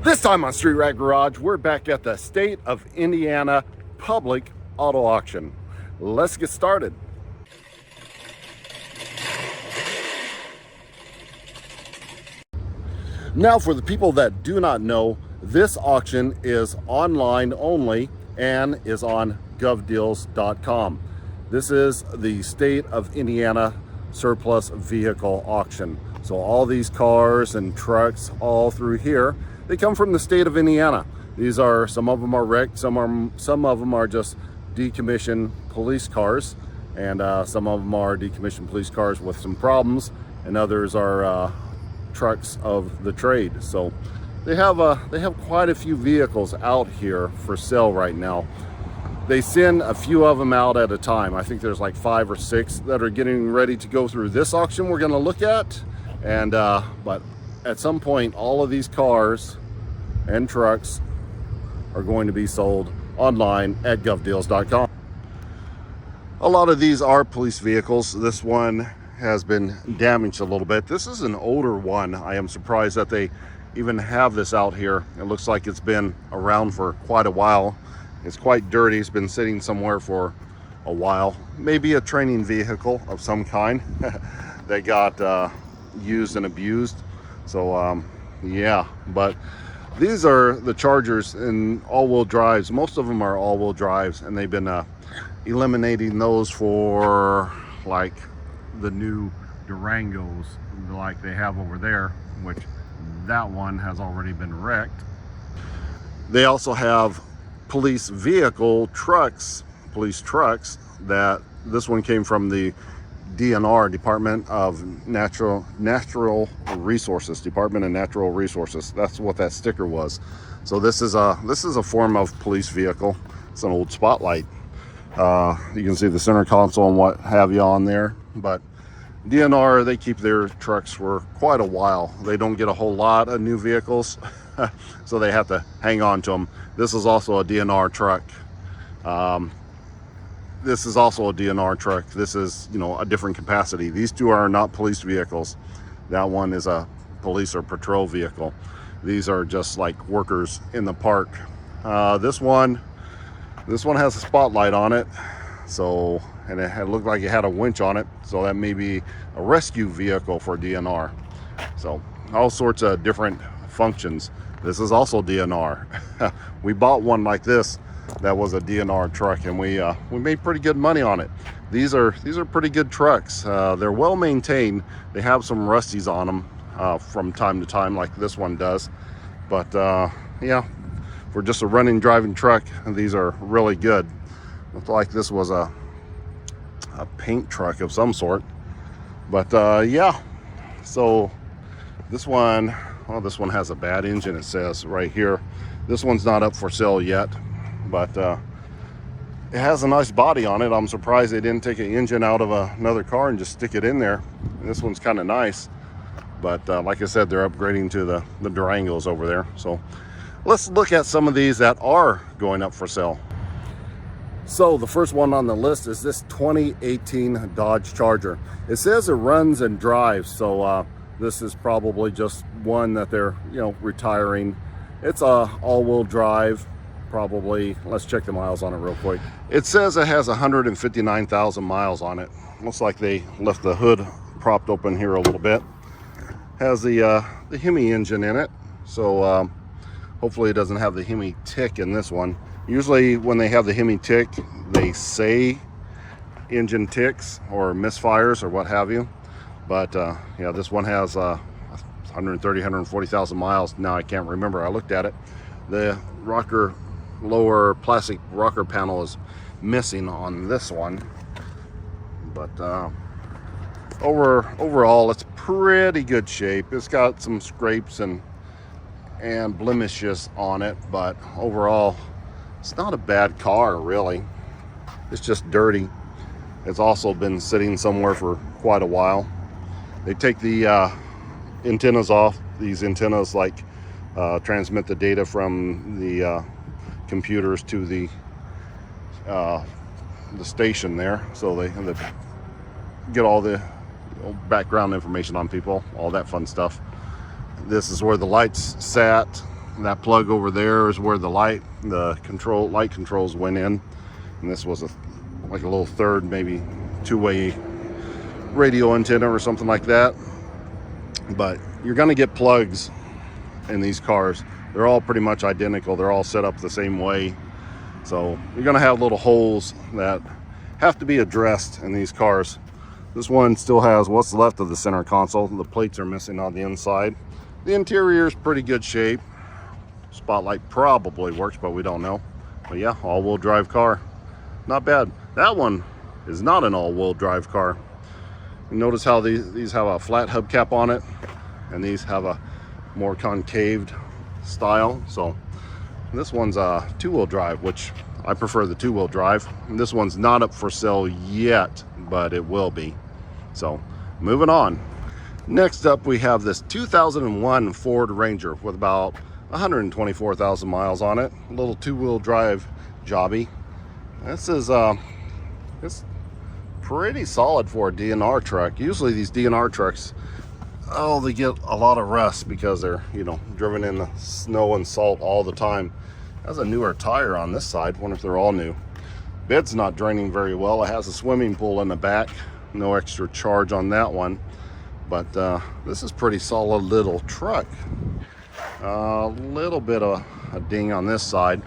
This time on Street Rat Garage, we're back at the State of Indiana Public Auto Auction. Let's get started. Now, for the people that do not know, this auction is online only and is on govdeals.com. This is the State of Indiana Surplus Vehicle Auction. So all these cars and trucks all through here, they come from the state of Indiana. These are, some of them are wrecked, some of them are just decommissioned police cars, and some of them are decommissioned police cars with some problems, and others are trucks of the trade. So they have quite a few vehicles out here for sale right now. They send a few of them out at a time. I think there's like 5 or 6 that are getting ready to go through this auction we're going to look at, and but at some point all of these cars and trucks are going to be sold online at govdeals.com. A lot of these are police vehicles. This one has been damaged a little bit. This is an older one. I am surprised that they even have this out here. It looks like it's been around for quite a while. It's quite dirty. It's been sitting somewhere for a while. Maybe a training vehicle of some kind that got used and abused. So yeah, but these are the Chargers in all-wheel drives. Most of them are all-wheel drives, and they've been eliminating those for like the new Durangos like they have over there, which that one has already been wrecked. They also have police vehicle trucks, police trucks, that this one came from the DNR, Department of Natural Resources, Department of Natural Resources. That's what that sticker was. So this is a form of police vehicle. It's an old Spotlight. You can see the center console and what have you on there. But DNR, they keep their trucks for quite a while. They don't get a whole lot of new vehicles, so they have to hang on to them. This is also a DNR truck. This is also a DNR truck. This is, you know, a different capacity. These two are not police vehicles. That one is a police or patrol vehicle. These are just like workers in the park. This one has a spotlight on it. So, and it looked like it had a winch on it. So that may be a rescue vehicle for DNR. So all sorts of different functions. This is also DNR. We bought one like this that was a DNR truck, and we made pretty good money on it. These are pretty good trucks. They're well maintained. They have some rusties on them from time to time, like this one does. But yeah, for just a running driving truck, these are really good. Looked like this was a paint truck of some sort. But yeah, so this one, well, this one has a bad engine, it says right here. This one's not up for sale yet, but it has a nice body on it. I'm surprised they didn't take an engine out of another car and just stick it in there. This one's kind of nice, but like I said, they're upgrading to the Durangos over there. So let's look at some of these that are going up for sale. So the first one on the list is this 2018 Dodge Charger. It says it runs and drives, so this is probably just one that they're, you know, retiring. It's a all-wheel drive. Probably, let's check the miles on it real quick. It says it has 159,000 miles on it. Looks like they left the hood propped open here a little bit. Has the Hemi engine in it, so hopefully it doesn't have the Hemi tick in this one. Usually when they have the Hemi tick, they say engine ticks or misfires or what have you. But yeah, this one has 130, 140,000 miles. Now I can't remember. I looked at it. The lower plastic rocker panel is missing on this one, but overall it's pretty good shape. It's got some scrapes and blemishes on it, but overall it's not a bad car really. It's just dirty. It's also been sitting somewhere for quite a while. They take the antennas off. These antennas like transmit the data from the computers to the station there, so they get all the background information on people, all that fun stuff. This is where the lights sat. That plug over there is where the light controls went in, and this was like a little third, maybe two-way radio antenna or something like that. But you're going to get plugs in these cars. They're all pretty much identical. They're all set up the same way. So you're going to have little holes that have to be addressed in these cars. This one still has what's left of the center console. The plates are missing on the inside. The interior is pretty good shape. Spotlight probably works, but we don't know. But yeah, all-wheel drive car. Not bad. That one is not an all-wheel drive car. You notice how these have a flat hubcap on it, and these have a more concaved style. So this one's a two-wheel drive, which I prefer the two-wheel drive. And this one's not up for sale yet, but it will be. So moving on. Next up, we have this 2001 Ford Ranger with about 124,000 miles on it. A little two-wheel drive jobby. This is it's pretty solid for a DNR truck. Usually these DNR trucks, oh, they get a lot of rust because they're, you know, driven in the snow and salt all the time. Has a newer tire on this side. Wonder if they're all new. Bed's not draining very well. It has a swimming pool in the back. No extra charge on that one. But this is pretty solid little truck. A little bit of a ding on this side.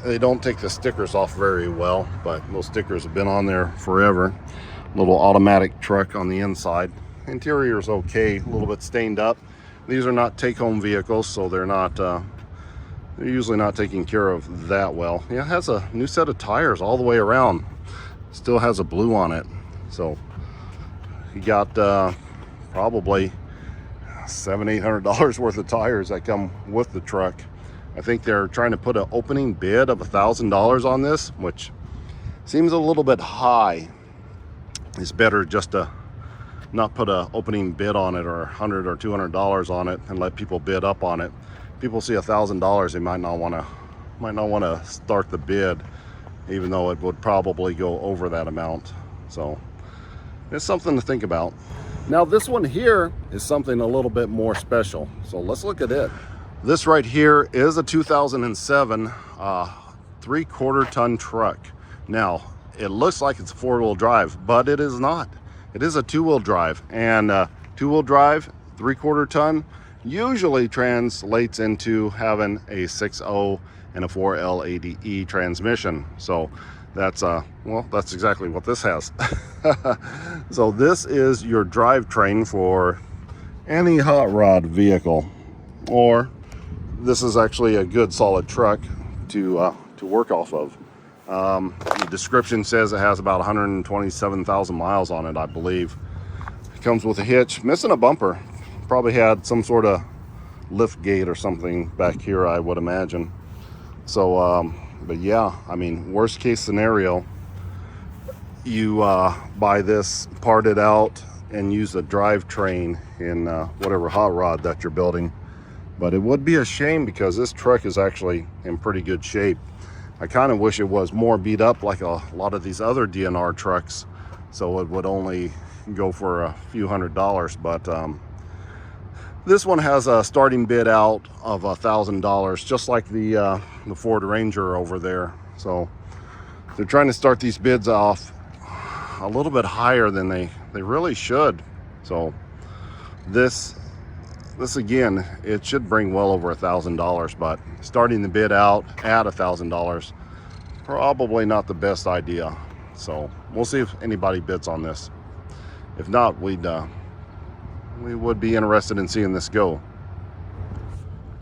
They don't take the stickers off very well, but those stickers have been on there forever. Little automatic truck on the inside. Interior is okay, a little bit stained up. These are not take-home vehicles, so they're usually not taken care of that well. Yeah, it has a new set of tires all the way around. Still has a blue on it. So you got probably $700-800 worth of tires that come with the truck. I think they're trying to put an opening bid of $1,000 on this, which seems a little bit high. It's better just to not put an opening bid on it, or $100 or $200 on it, and let people bid up on it. People see $1,000, they might not want to start the bid, even though it would probably go over that amount. So it's something to think about. Now this one here is something a little bit more special. So let's look at it. This right here is a 2007 3/4 ton truck. Now it looks like it's a 4-wheel drive, but it is not. It is a 2-wheel drive, and 2-wheel drive 3/4 ton usually translates into having a 6.0 and a 4L80E transmission. So that's well, that's exactly what this has. So this is your drivetrain for any hot rod vehicle, or this is actually a good solid truck to work off of. The description says it has about 127,000 miles on it, I believe. It comes with a hitch, missing a bumper. Probably had some sort of lift gate or something back here, I would imagine. So but yeah, I mean, worst case scenario, you buy this, part it out, and use the drivetrain in whatever hot rod that you're building. But it would be a shame because this truck is actually in pretty good shape. I kind of wish it was more beat up like a lot of these other DNR trucks, so it would only go for a few $100s. But this one has a starting bid out of $1,000, just like the Ford Ranger over there. So they're trying to start these bids off a little bit higher than they really should. So this again, it should bring well over $1,000, but starting the bid out at $1,000, probably not the best idea. So we'll see if anybody bids on this. If not, we would be interested in seeing this go.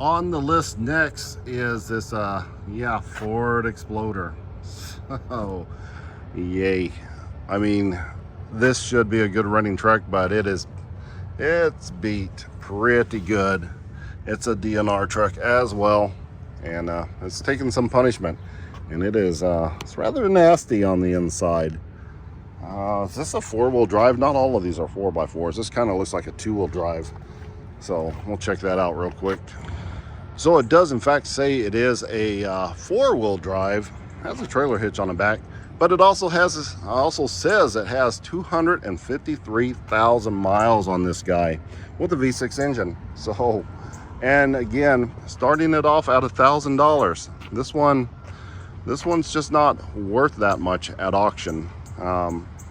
On the list next is this Ford Explorer. So yay. I mean, this should be a good running truck, but it's beat pretty good. It's a DNR truck as well, and it's taken some punishment, and it's rather nasty on the inside. Is this a 4-wheel drive? Not all of these are 4x4s. This kind of looks like a 2-wheel drive, so we'll check that out real quick. So it does in fact say it is a 4-wheel drive. Has a trailer hitch on the back, but it also says it has 253,000 miles on this guy with a V6 engine. So, And again, starting it off at $1,000. This one's just not worth that much at auction.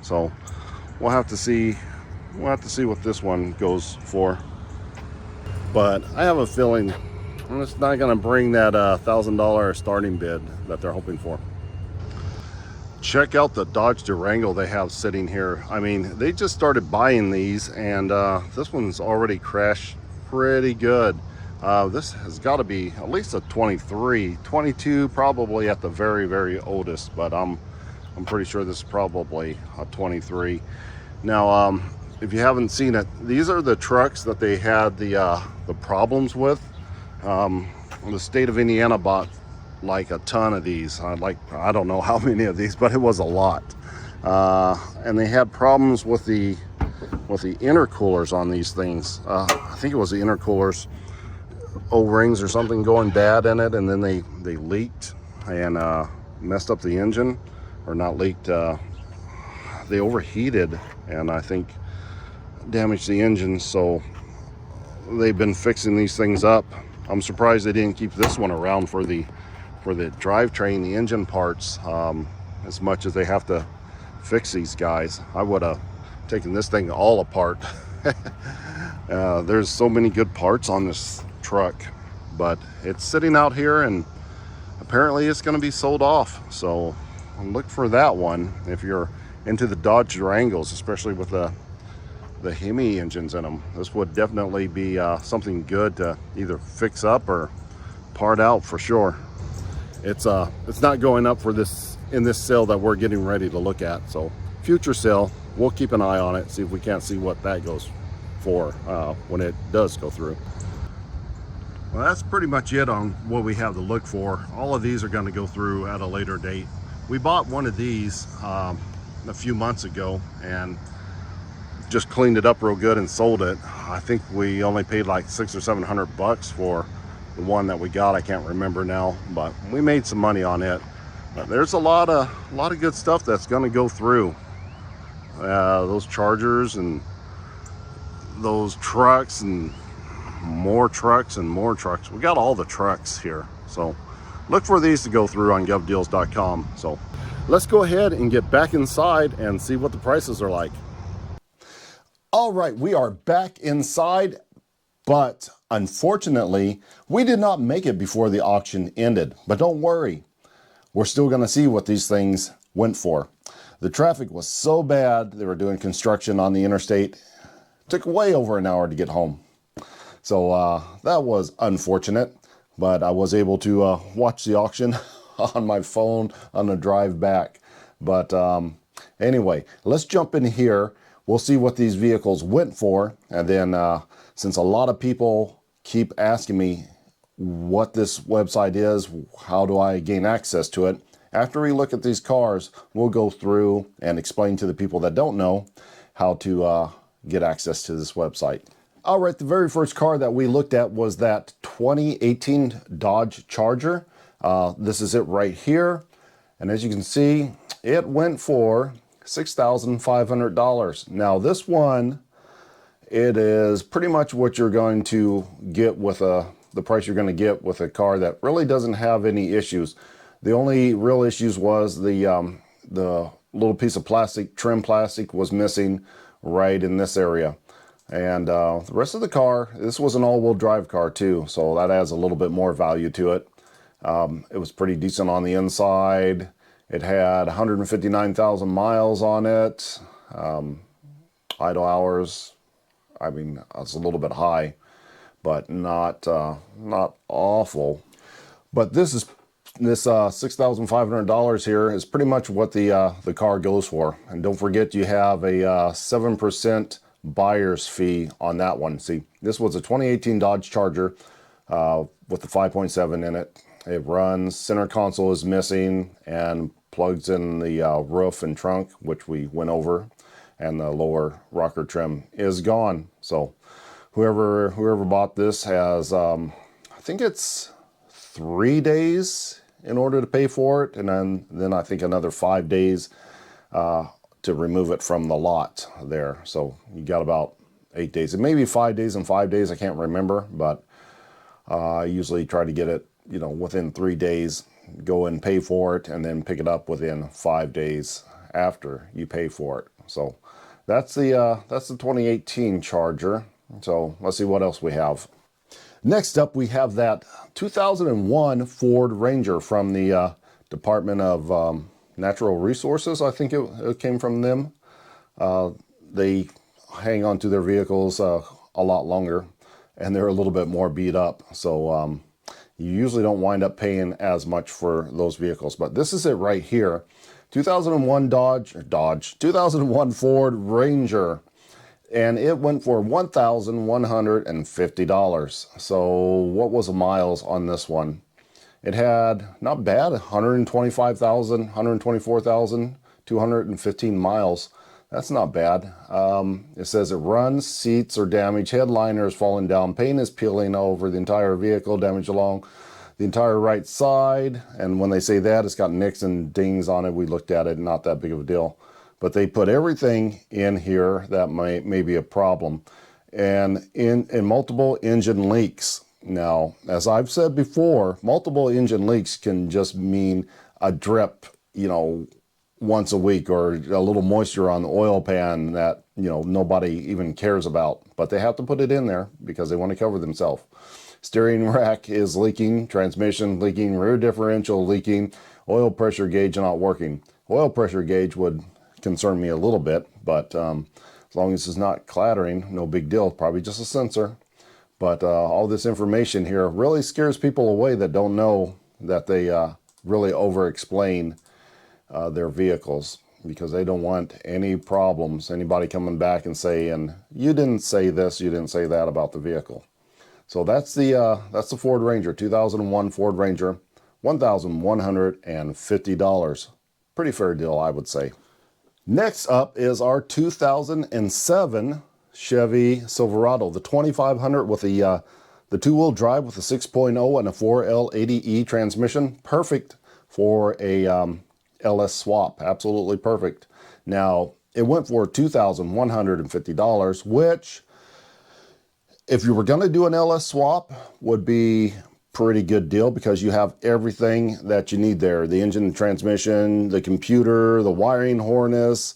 So we'll have to see what this one goes for. But I have a feeling it's not going to bring that $1,000 starting bid that they're hoping for. Check out the Dodge Durango they have sitting here. I mean, they just started buying these, and this one's already crashed pretty good. This has got to be at least a 23, 22 probably at the very, very oldest, but I'm pretty sure this is probably a 23. Now, if you haven't seen it, these are the trucks that they had the problems with. The state of Indiana bought like a ton of these. I don't know how many of these, but it was a lot. And they had problems with the intercoolers on these things. I think it was the intercoolers O-rings or something going bad in it, and then they leaked and messed up the engine, or not leaked. They overheated and I think damaged the engine. So they've been fixing these things up. I'm surprised they didn't keep this one around for the drivetrain, the engine parts, as much as they have to fix these guys. I would have taken this thing all apart. There's so many good parts on this truck, but it's sitting out here and apparently it's going to be sold off. So look for that one if you're into the Dodge Durangos, especially with the Hemi engines in them. This would definitely be something good to either fix up or part out for sure. It's not going up for this in this sale that we're getting ready to look at. So future sale, we'll keep an eye on it, see if we can't see what that goes for when it does go through. Well, that's pretty much it on what we have to look for. All of these are going to go through at a later date. We bought one of these a few months ago and just cleaned it up real good and sold it. I think we only paid like $600 or $700 for the one that we got. I can't remember now, but we made some money on it. But there's a lot of good stuff that's going to go through. Those Chargers and those trucks and more trucks and more trucks. We got all the trucks here. So look for these to go through on govdeals.com. So let's go ahead and get back inside and see what the prices are like. All right, we are back inside, but unfortunately, we did not make it before the auction ended. But don't worry, we're still going to see what these things went for. The traffic was so bad, they were doing construction on the interstate. It took way over an hour to get home. So that was unfortunate, but I was able to watch the auction on my phone on the drive back. But anyway, let's jump in here. We'll see what these vehicles went for, and then since a lot of people keep asking me what this website is, how do I gain access to it, after we look at these cars, we'll go through and explain to the people that don't know how to get access to this website. All right, the very first car that we looked at was that 2018 Dodge Charger. This is it right here, and as you can see, it went for $6,500. Now this one, it is pretty much what you're going to get with the price you're going to get with a car that really doesn't have any issues. The only real issues was the little piece of plastic, trim plastic, was missing right in this area. And the rest of the car, this was an all-wheel drive car too, so that adds a little bit more value to it. It was pretty decent on the inside. It had 159,000 miles on it. Idle hours, I mean, it's a little bit high, but not awful. But this $6,500 here is pretty much what the car goes for. And don't forget, you have a 7% buyer's fee on that one. See, this was a 2018 Dodge Charger with the 5.7 in it. It runs, center console is missing, and plugs in the roof and trunk, which we went over, and the lower rocker trim is gone. So whoever bought this has, I think it's 3 days in order to pay for it, and then I think another 5 days to remove it from the lot there. So you got about 8 days. It may be 5 days and 5 days, I can't remember, but I usually try to get it, within 3 days, go and pay for it, and then pick it up within 5 days after you pay for it. So that's the 2018 Charger. So let's see what else we have. Next up, we have that 2001 Ford Ranger from the Department of Natural Resources. I think it came from them. They hang on to their vehicles a lot longer, and they're a little bit more beat up. So you usually don't wind up paying as much for those vehicles. But this is it right here. 2001 2001 Ford Ranger. And it went for $1,150. So what was the miles on this one? It had, not bad, 124,215 miles. That's not bad. It says it runs, seats are damaged, headliner is falling down, paint is peeling over the entire vehicle, damage along the entire right side. And when they say that, it's got nicks and dings on it. We looked at it, not that big of a deal. But they put everything in here that may be a problem. And in multiple engine leaks. Now, as I've said before, multiple engine leaks can just mean a drip, once a week, or a little moisture on the oil pan that, nobody even cares about. But they have to put it in there because they want to cover themselves. Steering rack is leaking, transmission leaking, rear differential leaking, oil pressure gauge not working. Oil pressure gauge would concern me a little bit, but as long as it's not clattering, no big deal. Probably just a sensor. But all this information here really scares people away that don't know that they really over-explain their vehicles, because they don't want any problems, anybody coming back and saying, you didn't say this, you didn't say that about the vehicle. So that's the Ford Ranger, 2001 Ford Ranger, $1,150. Pretty fair deal, I would say. Next up is our 2007 Chevy Silverado, the 2500 with the two-wheel drive with a 6.0 and a 4L80E transmission. Perfect for a LS swap, absolutely perfect. Now, it went for $2,150, which, if you were going to do an LS swap, would be pretty good deal, because you have everything that you need there. The engine, the transmission, the computer, the wiring harness,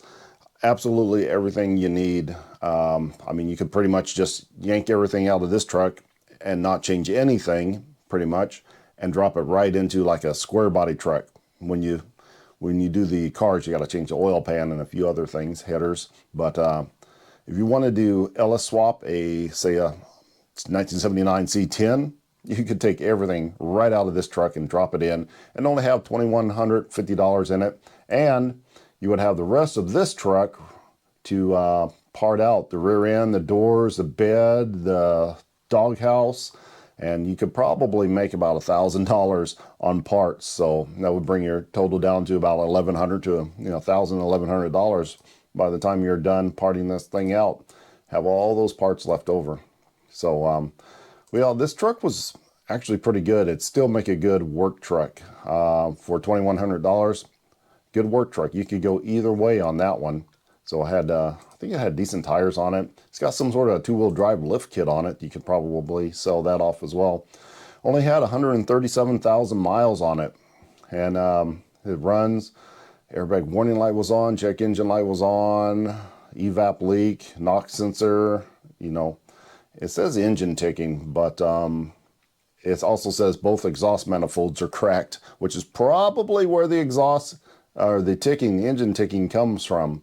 absolutely everything you need. I mean, you could pretty much just yank everything out of this truck and not change anything, pretty much, and drop it right into like a square body truck. When you do the cars, you got to change the oil pan and a few other things, headers. But if you want to do LS swap, say a 1979 C10, you could take everything right out of this truck and drop it in and only have $2,150 in it. And you would have the rest of this truck to part out, the rear end, the doors, the bed, the doghouse, and you could probably make about $1,000 on parts. So that would bring your total down to about $1,100 to $1,000, $1,100 by the time you're done parting this thing out. Have all those parts left over. So well, this truck was actually pretty good. It'd still make a good work truck for $2,100. Good work truck. You could go either way on that one. So I had, I think it had decent tires on it. It's got some sort of two-wheel drive lift kit on it. You could probably sell that off as well. Only had 137,000 miles on it, and it runs. Airbag warning light was on. Check engine light was on. Evap leak, knock sensor. It says engine ticking, but it also says both exhaust manifolds are cracked, which is probably where the exhaust or the engine ticking comes from.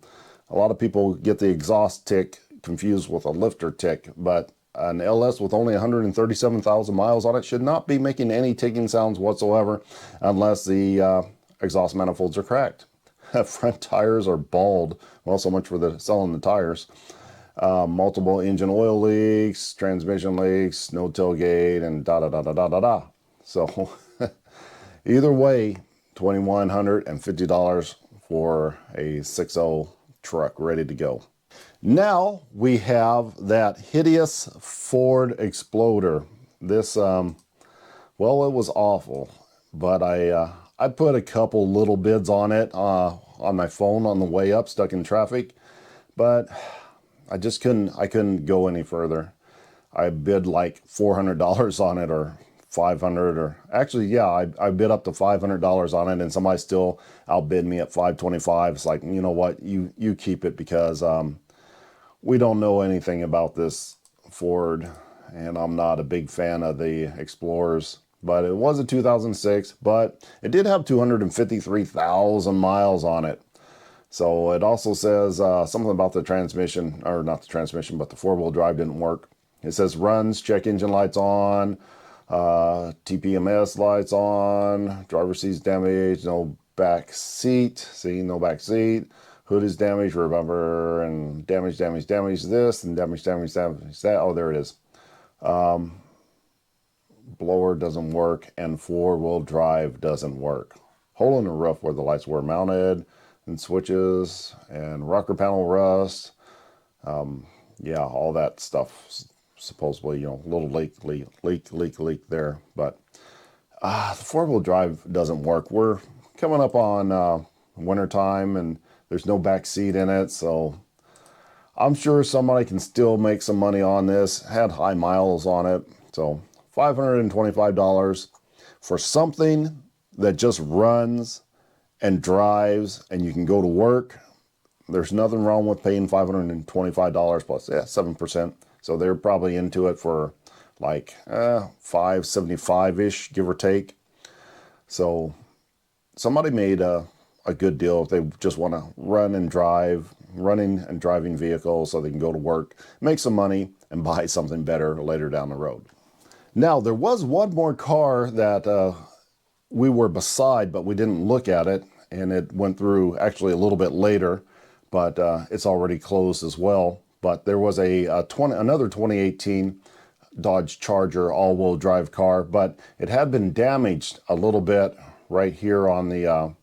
A lot of people get the exhaust tick confused with a lifter tick, but an LS with only 137,000 miles on it should not be making any ticking sounds whatsoever unless the exhaust manifolds are cracked. Front tires are bald. Well, so much for selling the tires. Multiple engine oil leaks, transmission leaks, no tailgate, and da-da-da-da-da-da-da. So either way, $2,150 for a 6.0 truck ready to go. Now we have that hideous Ford Exploder. This, well, it was awful, but I put a couple little bids on it on my phone on the way up, stuck in traffic, but I just couldn't go any further. I bid like $400 on it, or 500, or actually, yeah, I bid up to $500 on it, and somebody still outbid me at 525. It's like, you know what, you keep it, because we don't know anything about this Ford, and I'm not a big fan of the Explorers. But it was a 2006, but it did have 253,000 miles on it. So it also says something about the transmission, or not the transmission, but the four-wheel drive didn't work. It says runs, check engine lights on, TPMS lights on, driver seat's damaged, no back seat, see, no back seat, hood is damaged, remember, and damage this, and damage that. Oh, there it is. Blower doesn't work, and four-wheel drive doesn't work. Hole in the roof where the lights were mounted, and switches, and rocker panel rust. Yeah, all that stuff. Supposedly, you know, little leak there. But the four-wheel drive doesn't work. We're coming up on winter time, and there's no back seat in it, so I'm sure somebody can still make some money on this. Had high miles on it, so $525 for something that just runs and drives, and you can go to work. There's nothing wrong with paying $525 plus 7%. So they're probably into it for like $575-ish, give or take. So somebody made a good deal if they just want to running and driving vehicles so they can go to work, make some money, and buy something better later down the road. Now, there was one more car that we were beside, but we didn't look at it, and it went through actually a little bit later, but it's already closed as well. But there was another 2018 Dodge Charger all-wheel drive car, but it had been damaged a little bit right here on the,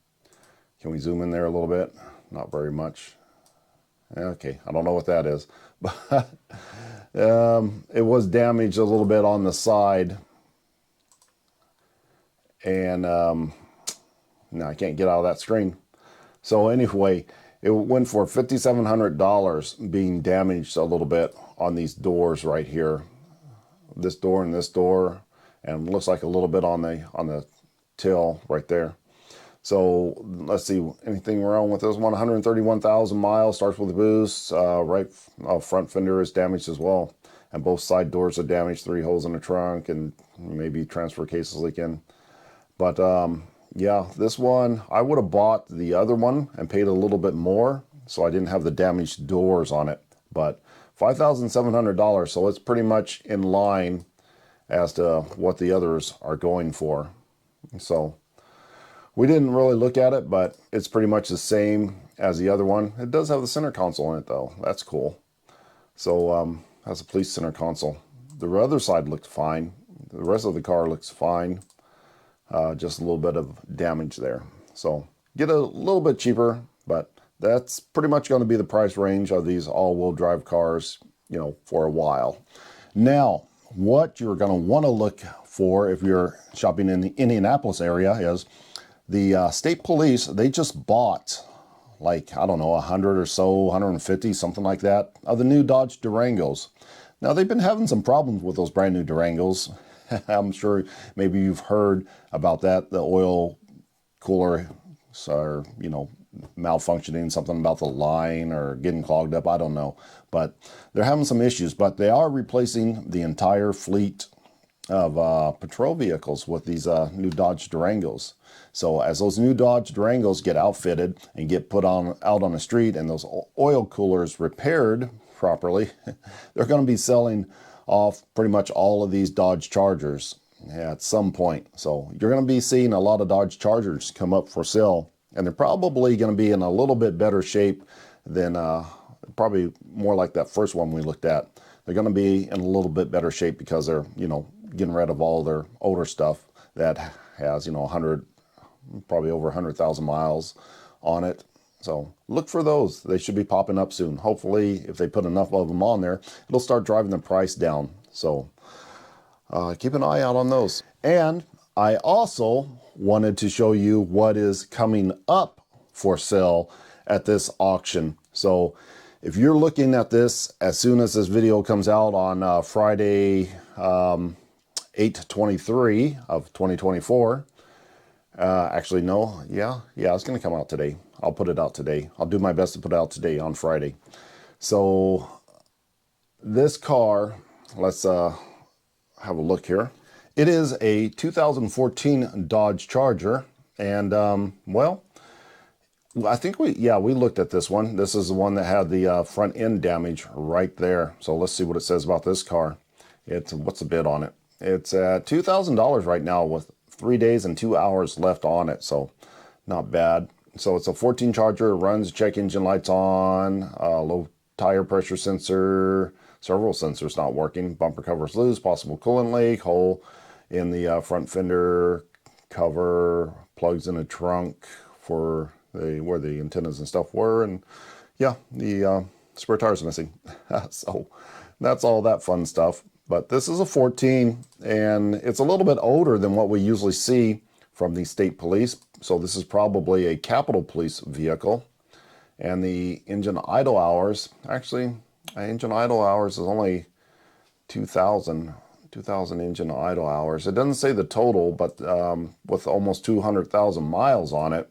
can we zoom in there a little bit? Not very much. Okay, I don't know what that is, but it was damaged a little bit on the side, and no, I can't get out of that screen. So anyway, it went for $5,700, being damaged a little bit on these doors right here, this door and this door, and looks like a little bit on the till right there. So let's see, anything wrong with this one? 131,000 miles, starts with a boost. Right front fender is damaged as well, and both side doors are damaged. 3 holes in the trunk, and maybe transfer cases leaking. But yeah, this one, I would have bought the other one and paid a little bit more, so I didn't have the damaged doors on it. But $5,700, so it's pretty much in line as to what the others are going for. So we didn't really look at it, but it's pretty much the same as the other one. It does have the center console in it, though. That's cool. So has a police center console. The other side looked fine. The rest of the car looks fine. Just a little bit of damage there. So get a little bit cheaper, but that's pretty much going to be the price range of these all-wheel drive cars, you know, for a while. Now, what you're going to want to look for if you're shopping in the Indianapolis area is the state police. They just bought, like, I don't know, 100 or so, 150, something like that, of the new Dodge Durangos. Now, they've been having some problems with those brand new Durangos. I'm sure maybe you've heard about that. The oil cooler are, you know, malfunctioning, something about the line or getting clogged up. I don't know. But they're having some issues. But they are replacing the entire fleet of patrol vehicles with these new Dodge Durangos. So as those new Dodge Durangos get outfitted and get put out on the street, and those oil coolers repaired properly, they're going to be selling off pretty much all of these Dodge Chargers at some point. So you're going to be seeing a lot of Dodge Chargers come up for sale, and they're probably going to be in a little bit better shape than probably more like that first one we looked at. They're going to be in a little bit better shape because they're, you know, getting rid of all their older stuff that has, you know, probably over 100,000 miles on it. So look for those. They should be popping up soon. Hopefully, if they put enough of them on there, it'll start driving the price down. So keep an eye out on those. And I also wanted to show you what is coming up for sale at this auction. So If you're looking at this as soon as this video comes out on Friday, 8/23 of 2024, actually, no, yeah, it's going to come out today. I'll put it out today. I'll do my best to put it out today on Friday. So this car, let's have a look here. It is a 2014 Dodge Charger, and well, I think we looked at this one. This is the one that had the front end damage right there. So let's see what it says about this car. What's the bid on it? It's at $2,000 right now with 3 days and 2 hours left on it. So not bad. So it's a 14 Charger, runs, check engine lights on, low tire pressure sensor, several sensors not working, bumper covers loose, possible coolant leak, hole in the front fender cover, plugs in a trunk for where the antennas and stuff were, and yeah, the spare tires missing. So that's all that fun stuff. But this is a 14, and it's a little bit older than what we usually see from the state police. So this is probably a Capitol Police vehicle. And the engine idle hours, actually, engine idle hours is only 2,000 engine idle hours. It doesn't say the total, but with almost 200,000 miles on it,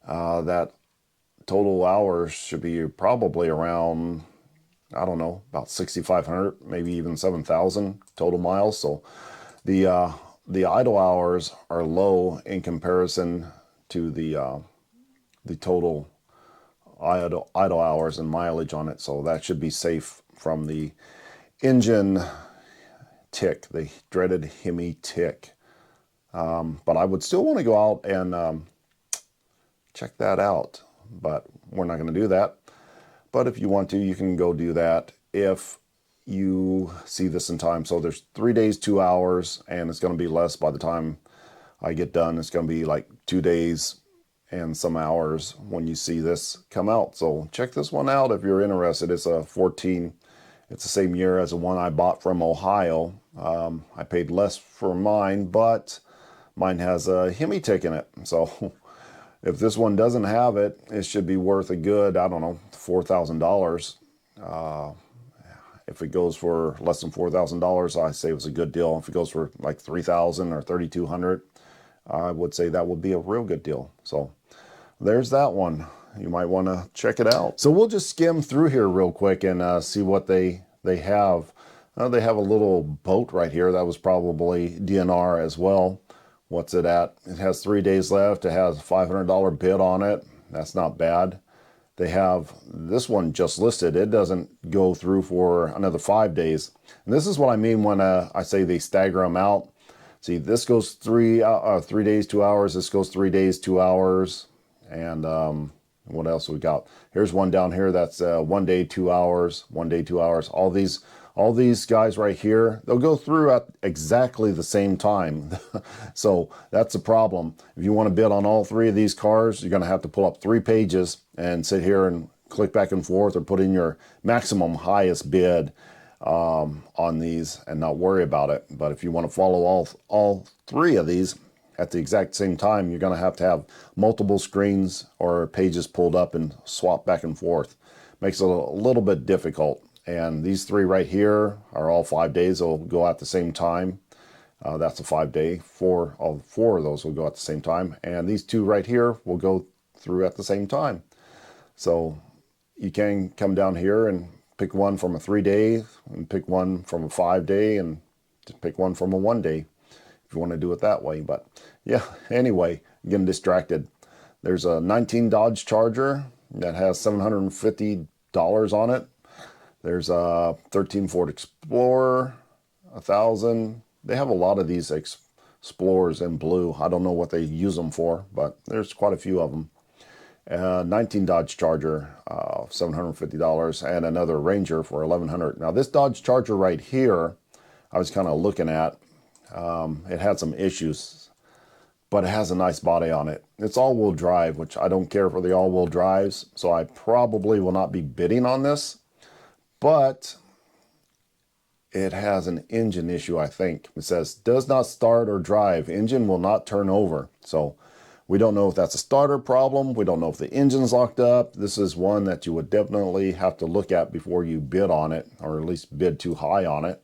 that total hours should be probably around, I don't know, about 6,500, maybe even 7,000 total miles. So the idle hours are low in comparison to the total idle hours and mileage on it. So that should be safe from the engine tick, the dreaded Hemi tick. But I would still want to go out and check that out, but we're not going to do that. But if you want to, you can go do that if you see this in time. So there's 3 days, 2 hours, and it's going to be less by the time I get done. It's going to be like 2 days and some hours when you see this come out. So check this one out if you're interested. It's a 14. It's the same year as the one I bought from Ohio. I paid less for mine, but mine has a Hemi tick in it. So if this one doesn't have it, it should be worth a good, I don't know, $4,000. If it goes for less than $4,000, I say it was a good deal. If it goes for like $3,000 or $3,200, I would say that would be a real good deal. So there's that one. You might want to check it out. So we'll just skim through here real quick and see what they have. They have a little boat right here. That was probably DNR as well. What's it at? It has 3 days left. It has a $500 bid on it. That's not bad. They have this one just listed. It doesn't go through for another 5 days. And this is what I mean when I say they stagger them out. See, this goes 3 days, 2 hours. This goes 3 days, 2 hours. And what else we got? Here's one down here that's 1 day, 2 hours, 1 day, 2 hours. All these guys right here, they'll go through at exactly the same time. So that's a problem. If you want to bid on all 3 of these cars, you're going to have to pull up 3 pages and sit here and click back and forth or put in your maximum highest bid on these and not worry about it. But if you want to follow all 3 of these at the exact same time, you're going to have multiple screens or pages pulled up and swap back and forth. Makes it a little bit difficult. And these 3 right here are all 5 days. They'll go at the same time. That's a 5 day. All 4 of those will go at the same time. And these 2 right here will go through at the same time. So you can come down here and pick one from a 3 day and pick one from a 5 day and pick one from a 1 day if you want to do it that way. But yeah, anyway, getting distracted. There's a 19 Dodge Charger that has $750 on it. There's a 13 Ford Explorer, 1,000. They have a lot of these Explorers in blue. I don't know what they use them for, but there's quite a few of them. 19 Dodge Charger, $750, and another Ranger for $1,100. Now this Dodge Charger right here, I was kind of looking at. It had some issues, but it has a nice body on it. It's all-wheel drive, which I don't care for the all-wheel drives, so I probably will not be bidding on this. But it has an engine issue, I think. It says, does not start or drive. Engine will not turn over. So We don't know if that's a starter problem. We don't know if the engine's locked up. This is one that you would definitely have to look at before you bid on it, or at least bid too high on it.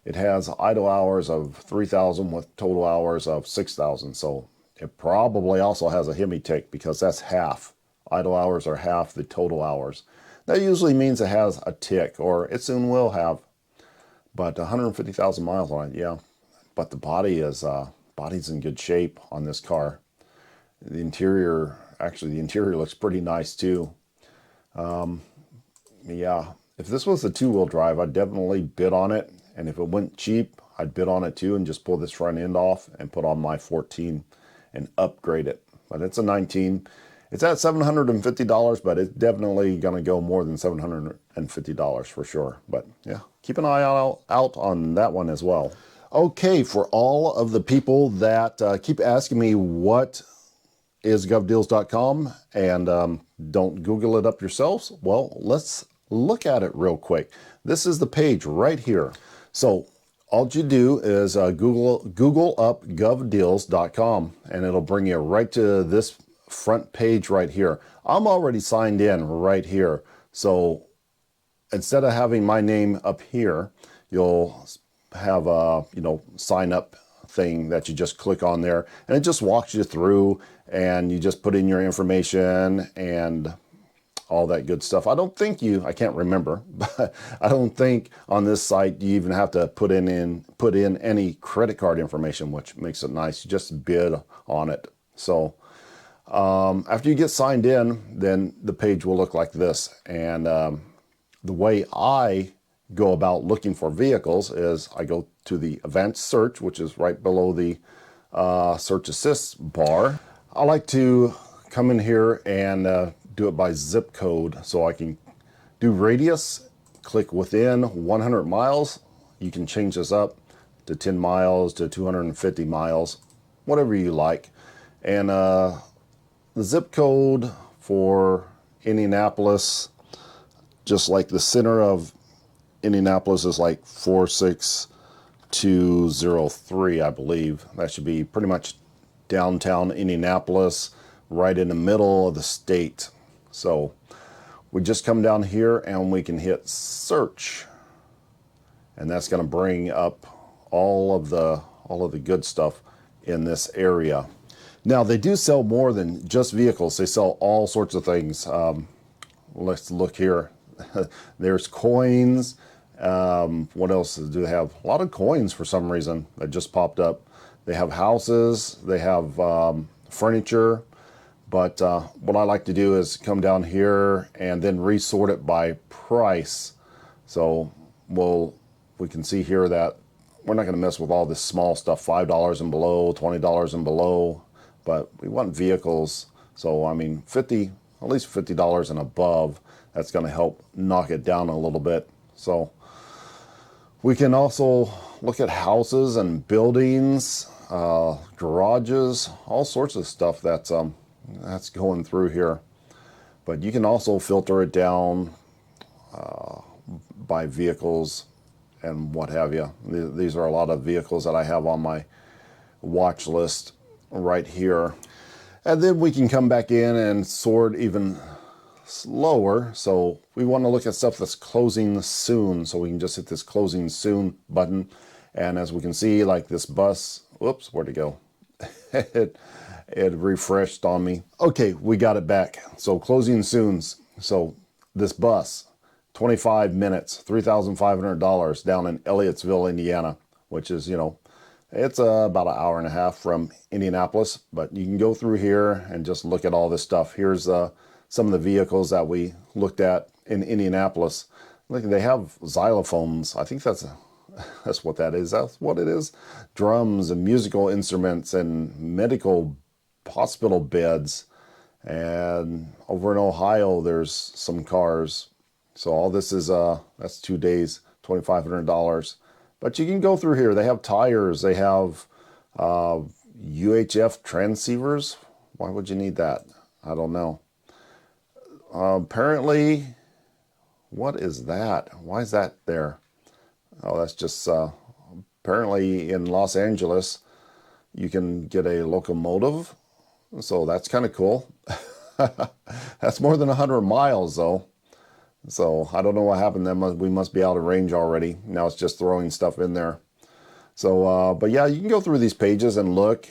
It has idle hours of 3,000 with total hours of 6,000. So it probably also has a Hemi tick, because that's half. Idle hours are half the total hours. That usually means it has a tick, or it soon will have. But 150,000 miles on it, yeah. But the body is body's in good shape on this car. The interior, actually the interior looks pretty nice too. Yeah, if this was a two-wheel drive, I'd definitely bid on it. And if it went cheap, I'd bid on it too and just pull this front end off and put on my 14 and upgrade it. But it's a 19. It's at $750, but it's definitely going to go more than $750 for sure. But yeah, keep an eye out on that one as well. Okay, for all of the people that keep asking me what is govdeals.com and don't Google it up yourselves, well, let's look at it real quick. This is the page right here. So all you do is Google up govdeals.com and it'll bring you right to this front page right here. I'm already signed in right here. So instead of having my name up here, you'll have a sign up thing that you just click on there, and it just walks you through, and you just put in your information and all that good stuff. I can't remember, but I don't think on this site you even have to put in any credit card information, which makes it nice. You just bid on it. So after you get signed in, then the page will look like this. And the way I go about looking for vehicles is I go to the advanced search, which is right below the search assist bar. I like to come in here and do it by zip code, so I can do radius, click within 100 miles. You can change this up to 10 miles to 250 miles, whatever you like. And the zip code for Indianapolis, just like the center of Indianapolis, is like 46203, I believe. That should be pretty much downtown Indianapolis, right in the middle of the state. So we just come down here and we can hit search, and that's going to bring up all of the good stuff in this area. Now, they do sell more than just vehicles. They sell all sorts of things. Let's look here. There's coins. What else do they have? A lot of coins for some reason that just popped up. They have houses. They have furniture. But what I like to do is come down here and then resort it by price. So we can see here that we're not going to mess with all this small stuff, $5 and below, $20 and below. But we want vehicles. So I mean, at least $50 and above. That's going to help knock it down a little bit. So we can also look at houses and buildings, garages, all sorts of stuff that's going through here. But you can also filter it down by vehicles and what have you. These are a lot of vehicles that I have on my watch list right here. And then we can come back in and sort even slower. So we want to look at stuff that's closing soon. So we can just hit this closing soon button. And as we can see, like this bus, whoops, where'd it go? It refreshed on me. Okay, we got it back. So closing soons. So this bus, 25 minutes, $3,500 down in Elliotsville, Indiana, which is, it's about an hour and a half from Indianapolis. But you can go through here and just look at all this stuff. Here's some of the vehicles that we looked at in Indianapolis. Look, they have xylophones. I think that's what that is. That's what it is. Drums and musical instruments and medical hospital beds. And over in Ohio, there's some cars. So all this is, that's 2 days, $2,500. But you can go through here. They have tires. They have UHF transceivers. Why would you need that? I don't know. Apparently, what is that? Why is that there? Oh, that's just apparently in Los Angeles, you can get a locomotive So that's kind of cool. That's more than 100 miles though. So I don't know what happened. We must be out of range already. Now it's just throwing stuff in there. So, but yeah, you can go through these pages and look.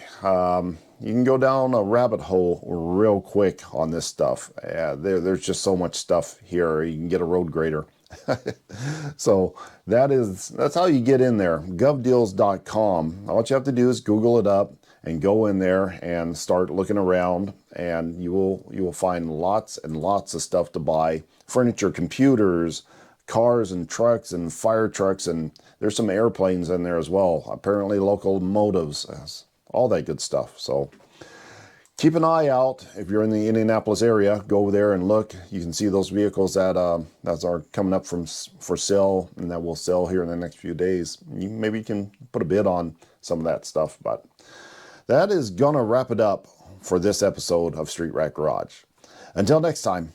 You can go down a rabbit hole real quick on this stuff. There's just so much stuff here. You can get a road grader. So that's how you get in there. Govdeals.com. All you have to do is Google it up and go in there and start looking around, and you will find lots and lots of stuff to buy. Furniture, computers, cars and trucks and fire trucks, and there's some airplanes in there as well. Apparently locomotives, all that good stuff. So keep an eye out. If you're in the Indianapolis area, go over there and look. You can see those vehicles that are coming up for sale and that will sell here in the next few days. Maybe you can put a bid on some of that stuff. But that is gonna wrap it up for this episode of Street Rat Garage. Until next time,